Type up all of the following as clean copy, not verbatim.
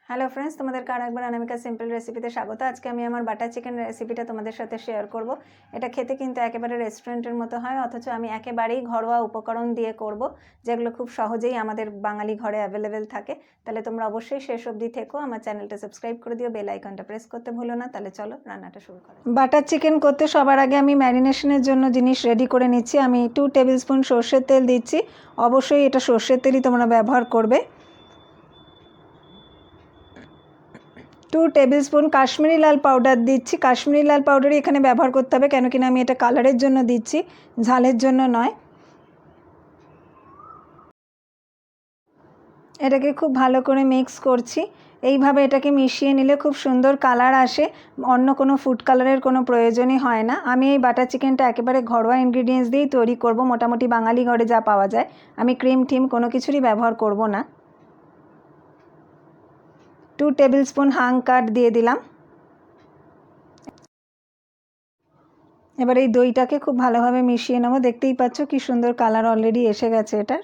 Hello friends, তোমাদেরকে আরেকবার অনামিকা simple রেসিপিতে স্বাগত। আজকে আমি আমার বাটার চিকেন রেসিপিটা তোমাদের সাথে শেয়ার করব। এটা খেতে কিন্তু একেবারে রেস্টুরেন্টের মতো হয়, অথচ আমি একেবারেই ঘরোয়া উপকরণ দিয়ে করব, যেগুলো খুব সহজেই আমাদের বাঙালি ঘরে অ্যাভেলেবেল থাকে। তাহলে তোমরা অবশ্যই শেষ অবধি থেকো, আমার চ্যানেলটা সাবস্ক্রাইব করে দিও, বেল আইকনটা প্রেস করতে ভুলো না। তাহলে চলো রান্নাটা শুরু করি। বাটার চিকেন করতে সবার আগে আমি ম্যারিনেশনের জন্য জিনিস রেডি করে নিচ্ছি। আমি 2 টেবিল স্পুন সর্ষের তেল দিচ্ছি। অবশ্যই এটা সর্ষের তেলই তোমরা ব্যবহার করবে। 2 টেবিল স্পুন কাশ্মীরি লাল পাউডার দিচ্ছি। কাশ্মীরি লাল পাউডারই এখানে ব্যবহার করতে হবে, কেন কিনা আমি এটা কালারের জন্য দিচ্ছি, ঝালের জন্য নয়। এটাকে খুব ভালো করে মিক্স করছি। এইভাবে এটাকে মিশিয়ে নিলে খুব সুন্দর কালার আসে, অন্য কোনো ফুড কালারের কোনো প্রয়োজনই হয় না। আমি এই বাটার চিকেনটা একেবারে ঘরোয়া ইনগ্রিডিয়েন্টস দিয়েই তৈরি করব, মোটামুটি বাঙালি ঘরে যা পাওয়া যায়। আমি ক্রিম টিম কোনো কিছুরই ব্যবহার করব না। 2 টেবিল স্পুন হাং কাট দিয়ে দিলাম। এবার এই দইটাকে খুব ভালোভাবে মিশিয়ে নেব। দেখতেই পাচ্ছ কি সুন্দর কালার অলরেডি এসে গেছে এটার।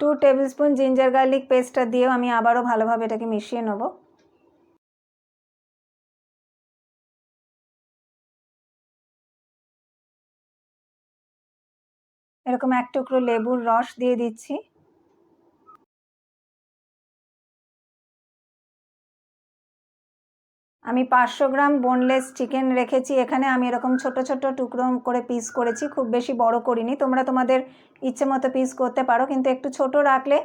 Two tablespoon ginger garlic পেস্টটা দিয়েও আমি আবারও ভালোভাবে এটাকে মিশিয়ে নেব। এরকম এক টুকরো লেবুর রস দিয়ে দিচ্ছি। আমি 500 গ্রাম বোনলেস চিকেন রেখেছি এখানে। আমি এরকম ছোট ছোট টুকরো করে পিস করেছি, খুব বেশি বড় করিনি। তোমরা তোমাদের ইচ্ছে মতো পিস করতে পারো, কিন্তু একটু ছোট রাখলে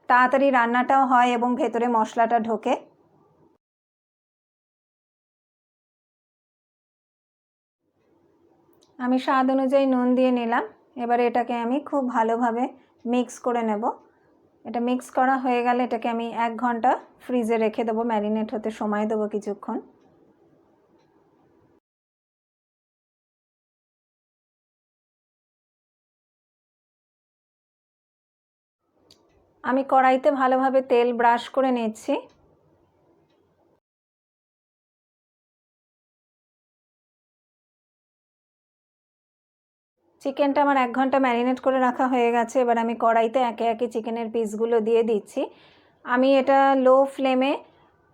তাড়াতাড়ি রান্নাটাও হয় এবং ভেতরে মশলাটা ঢোকে। আমি স্বাদ অনুযায়ী নুন দিয়ে নিলাম। এবারে এটাকে আমি খুব ভালোভাবে মিক্স করে নেব। এটা মিক্স করা হয়ে গেলে এটাকে আমি 1 ঘন্টা ফ্রিজে রেখে দেবো, ম্যারিনেট হতে সময় দেবো কিছুক্ষণ। আমি কড়াইতে ভালোভাবে তেল ব্রাশ করে নিচ্ছি। চিকেনটা আমার 1 ঘন্টা ম্যারিনেট করে রাখা হয়ে গেছে। এবার আমি কড়াইতে একে একে চিকেনের পিসগুলো দিয়ে দিচ্ছি। আমি এটা লো ফ্লেমে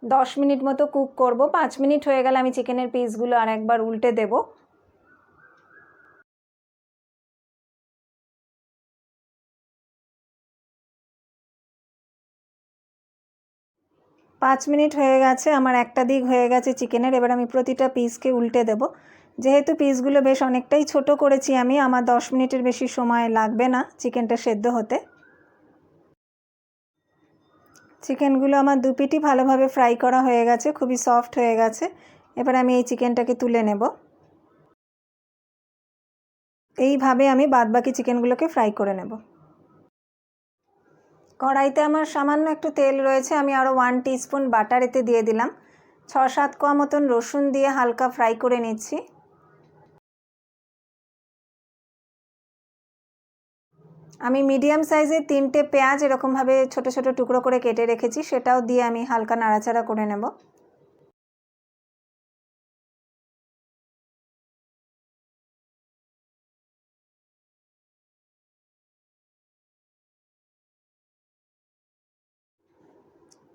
10 মিনিট মতো কুক করব। 5 মিনিট হয়ে গেলে আমি চিকেনের পিসগুলো আর একবার উল্টে দেব। পাঁচ মিনিট হয়ে গেছে, আমার একটা দিক হয়ে গেছে চিকেনের। এবার আমি প্রতিটা পিসকে উল্টে দেব। যেহেতু পিসগুলো বেশ অনেকটাই ছোট করেছি আমি, আমার 10 মিনিটের বেশি সময় লাগবে না চিকেনটা সেদ্ধ হতে। চিকেনগুলো আমার দু পিঠই ভালোভাবে ফ্রাই করা হয়ে গেছে, খুবই সফট হয়ে গেছে। এবার আমি এই চিকেনটাকে তুলে নেব। এইভাবে আমি বাদবাকি চিকেনগুলোকে ফ্রাই করে নেব। কড়াইতে আমার সামান্য একটু তেল রয়েছে, আমি আরও 1 টিস্পুন বাটার এতে দিয়ে দিলাম। 6-7 কোয়া মতন রসুন দিয়ে হালকা ফ্রাই করে নিচ্ছি। আমি মিডিয়াম সাইজের 3টে পেঁয়াজ এরকমভাবে ছোট ছোট টুকরো করে কেটে রেখেছি, সেটাও দিয়ে আমি হালকা নাড়াচাড়া করে নেব।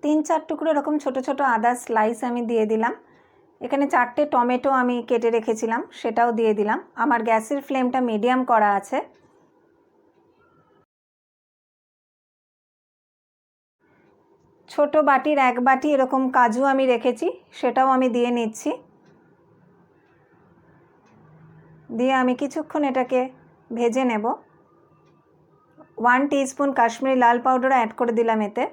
তিন চার টুকরো এরকম ছোট ছোট আদা স্লাইস আমি দিয়ে দিলাম। এখানে 4টে টমেটো আমি কেটে রেখেছিলাম, সেটাও দিয়ে দিলাম। আমার গ্যাসের ফ্লেমটা মিডিয়াম করা আছে। ছোট বাটির 1 বাটি এরকম কাজু আমি রেখেছি, সেটাও আমি দিয়ে নিচ্ছি। দিয়ে আমি কিছুক্ষণ এটাকে ভেজে নেব। 1 টিস্পুন কাশ্মীরি লাল পাউডার অ্যাড করে দিলাম এতে।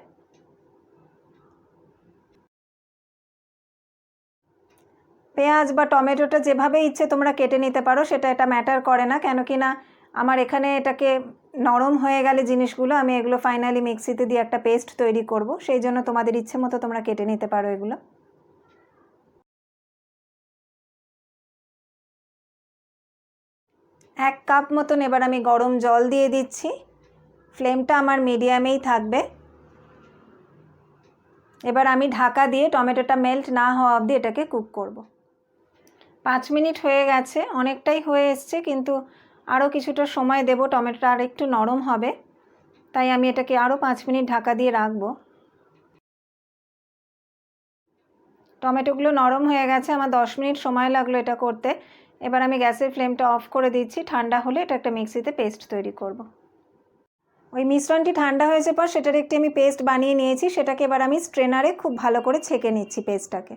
পেঁয়াজ বা টমেটোটা যেভাবে ইচ্ছে তোমরা কেটে নিতে পারো, এটা ম্যাটার করে না, কেন কি না আমার এখানে এটাকে নরম হয়ে গেলে জিনিসগুলো আমি এগুলো ফাইনালি মিক্সিতে দিয়ে একটা পেস্ট তৈরি করব, সেই জন্য তোমাদের ইচ্ছে মতো তোমরা কেটে নিতে পারো এগুলো। 1 কাপ মতন এবার আমি গরম জল দিয়ে দিচ্ছি। ফ্লেমটা আমার মিডিয়ামেই থাকবে। এবার আমি ঢাকা দিয়ে টমেটোটা মেল্ট না হওয়া অবধি এটাকে কুক করব। 5 মিনিট হয়ে গেছে, অনেকটাই হয়ে এসছে, কিন্তু আরও কিছুটা সময় দেব, টমেটোটা আর একটু নরম হবে, তাই আমি এটাকে আরও 5 মিনিট ঢাকা দিয়ে রাখবো। টমেটোগুলো নরম হয়ে গেছে, আমার 10 মিনিট সময় লাগলো এটা করতে। এবার আমি গ্যাসের ফ্লেমটা অফ করে দিচ্ছি, ঠান্ডা হলে এটা একটা মিক্সিতে পেস্ট তৈরি করব। ওই মিশ্রণটি ঠান্ডা হয়েছে পর সেটার একটি আমি পেস্ট বানিয়ে নিয়েছি, সেটাকে এবার আমি স্ট্রেনারে খুব ভালো করে ছেঁকে নিচ্ছি পেস্টটাকে।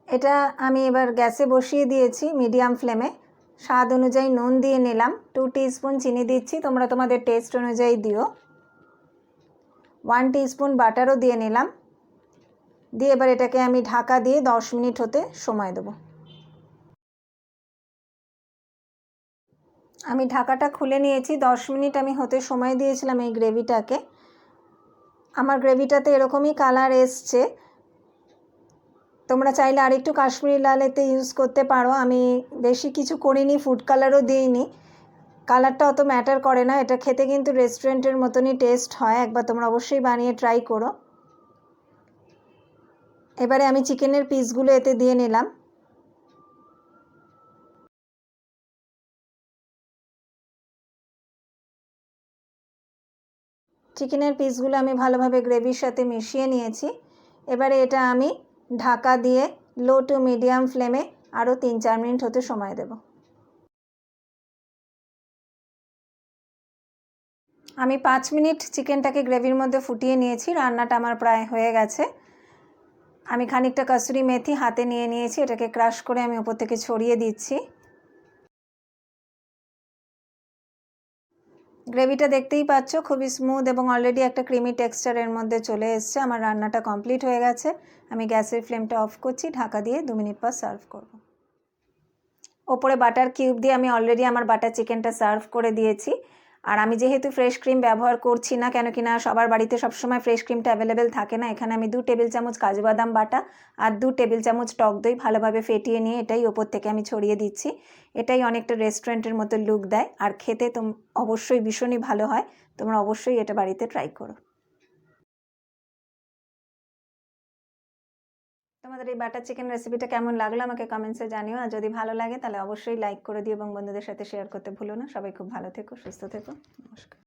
এটা আমি এবার গ্যাসে বসিয়ে দিয়েছি মিডিয়াম ফ্লেমে। স্বাদ অনুযায়ী নুন দিয়ে নিলাম, 2 টিস্পুন চিনি দিচ্ছি, তোমরা তোমাদের টেস্ট অনুযায়ী দিও। 1 টিস্পুন বাটারও দিয়ে নিলাম, দিয়ে এবার এটাকে আমি ঢাকা দিয়ে 10 মিনিট হতে সময় দেবো। আমি ঢাকাটা খুলে নিয়েছি, 10 মিনিট আমি হতে সময় দিয়েছিলাম এই গ্রেভিটাকে। আমার গ্রেভিটাতে এরকমই কালার এসছে, তোমরা চাইলে আরেকটু কাশ্মীরি লাল এতে ইউজ করতে পারো। আমি বেশি কিছু করিনি, ফুড কালারও দিইনি, কালারটা অত ম্যাটার করে না, এটা খেতে কিন্তু রেস্টুরেন্টের মতনই টেস্ট হয়, একবার তোমরা অবশ্যই বানিয়ে ট্রাই করো। এবারে আমি চিকেনের পিসগুলো এতে দিয়ে নিলাম। চিকেনের পিসগুলো আমি ভালোভাবে গ্রেভির সাথে মিশিয়ে নিয়েছি। এবারে এটা আমি ঢাকা দিয়ে লো টু মিডিয়াম ফ্লেমে আরও 3-4 মিনিট হতে সময় দেব। আমি 5 মিনিট চিকেনটাকে গ্রেভির মধ্যে ফুটিয়ে নিয়েছি, রান্নাটা আমার প্রায় হয়ে গেছে। আমি খানিকটা কসুরি মেথি হাতে নিয়ে নিয়েছি, এটাকে ক্রাশ করে আমি উপর থেকে ছড়িয়ে দিচ্ছি। গ্রেভিটা দেখতেই পাচ্ছ খুবই স্মুথ এবং অলরেডি একটা ক্রিমি টেক্সচারের মধ্যে চলে এসছে। আমার রান্নাটা কমপ্লিট হয়ে গেছে, আমি গ্যাসের ফ্লেমটা অফ করছি, ঢাকা দিয়ে 2 মিনিট পর সার্ভ করব। ওপরে বাটার কিউব দিয়ে আমি অলরেডি আমার বাটার চিকেনটা সার্ভ করে দিয়েছি। আর আমি যেহেতু ফ্রেশ ক্রিম ব্যবহার করছি না, কেন কি না সবার বাড়িতে সবসময় ফ্রেশ ক্রিমটা অ্যাভেলেবেল থাকে না, এখানে আমি 2 টেবিল চামচ কাজু বাদাম বাটা আর 2 টেবিল চামচ টক দই ভালোভাবে ফেটিয়ে নিয়ে এটাই ওপর থেকে আমি ছড়িয়ে দিচ্ছি। এটাই অনেকটা রেস্টুরেন্টের মতো লুক দেয়, আর খেতে তো অবশ্যই ভীষণই ভালো হয়। তোমরা অবশ্যই এটা বাড়িতে ট্রাই করো। তোমাদের এই বাটার চিকেন রেসিপিটা কেমন লাগলো আমাকে কমেন্টসে জানিও, আর যদি ভালো লাগে তাহলে অবশ্যই লাইক করে দিও এবং বন্ধুদের সাথে শেয়ার করতে ভুলো না। সবাই খুব ভালো থেকো, সুস্থ থেকো, নমস্কার।